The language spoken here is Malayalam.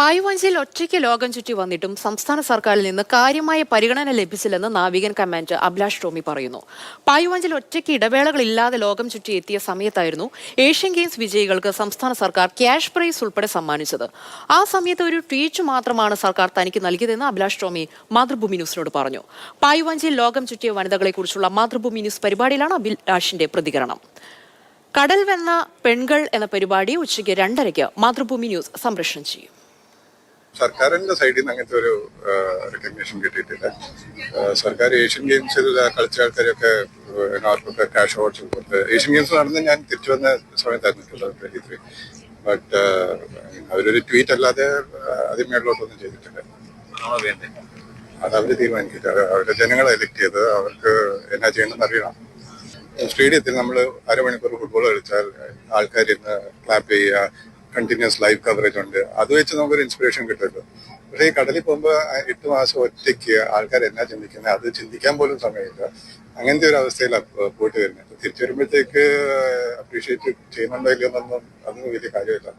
പായ്വഞ്ചിയിൽ ഒറ്റയ്ക്ക് ലോകം ചുറ്റി വന്നിട്ടും സംസ്ഥാന സർക്കാരിൽ നിന്ന് കാര്യമായ പരിഗണന ലഭിച്ചില്ലെന്ന് നാവികൻ കമാൻഡർ അഭിലാഷ് ടോമി പറയുന്നു. പായ്വഞ്ചിയിൽ ഒറ്റയ്ക്ക് ഇടവേളകളില്ലാതെ ലോകം ചുറ്റി എത്തിയ സമയത്തായിരുന്നു ഏഷ്യൻ ഗെയിംസ് വിജയികൾക്ക് സംസ്ഥാന സർക്കാർ ക്യാഷ് പ്രൈസ് ഉൾപ്പെടെ സമ്മാനിച്ചത്. ആ സമയത്ത് ഒരു ട്വീറ്റ് മാത്രമാണ് സർക്കാർ തനിക്ക് നൽകിയതെന്ന് അഭിലാഷ് ടോമി മാതൃഭൂമി ന്യൂസിനോട് പറഞ്ഞു. പായ്വഞ്ചിയിൽ ലോകം ചുറ്റിയ വനിതകളെക്കുറിച്ചുള്ള മാതൃഭൂമി ന്യൂസ് പരിപാടിയിലാണ് അഭിലാഷിന്റെ പ്രതികരണം. കടൽ വെന്ന പെൺകൾ എന്ന പരിപാടി ഉച്ചയ്ക്ക് 2:30 മാതൃഭൂമി ന്യൂസ് സംപ്രേഷണം ചെയ്യും. സർക്കാരിന്റെ സൈഡിൽ നിന്ന് അങ്ങനത്തെ ഒരു റെക്കഗ്നേഷൻ കിട്ടിയിട്ടില്ല. സർക്കാർ ഏഷ്യൻ ഗെയിംസിൽ കളിച്ച ആൾക്കാരൊക്കെ അവർക്കൊക്കെ ക്യാഷ് അവാർഡ്സ് കൊടുത്ത് ഏഷ്യൻ ഗെയിംസ് നടന്ന് ഞാൻ തിരിച്ചു വന്ന സമയത്തായിരുന്നു 2023. ബട്ട് അവരൊരു ട്വീറ്റ് അല്ലാതെ അതിന്മേളിലോട്ടൊന്നും ചെയ്തിട്ടില്ല. അത് അവർ തീരുമാനിക്കില്ല. അവരുടെ ജനങ്ങളെ എലക്ട് ചെയ്ത് അവർക്ക് എന്നാ ചെയ്യണമെന്ന് അറിയണം. സ്റ്റേഡിയത്തിൽ നമ്മൾ അരമണിക്കൂർ ഫുട്ബോൾ കളിച്ചാൽ ആൾക്കാർ ഇന്ന് ക്ലാപ്പ് ചെയ്യുക, കണ്ടിന്യൂസ് ലൈവ് കവറേജ് ഉണ്ട്. അത് വെച്ച് നമുക്കൊരു ഇൻസ്പിറേഷൻ കിട്ടുമല്ലോ. പക്ഷേ ഈ കടലിൽ പോകുമ്പോൾ 8 മാസം ഒറ്റയ്ക്ക് ആൾക്കാർ എന്നാ ചിന്തിക്കുന്നത് അത് ചിന്തിക്കാൻ പോലും സമയമില്ല. അങ്ങനത്തെ ഒരു അവസ്ഥയിലാണ് പോയിട്ട് വരുന്നത്. തിരിച്ചു വരുമ്പോഴത്തേക്ക് അപ്രീഷിയേറ്റ് ചെയ്യുന്നുണ്ടോ ഇല്ലയോ എന്നൊന്നും അതൊന്നും വലിയ കാര്യമില്ല.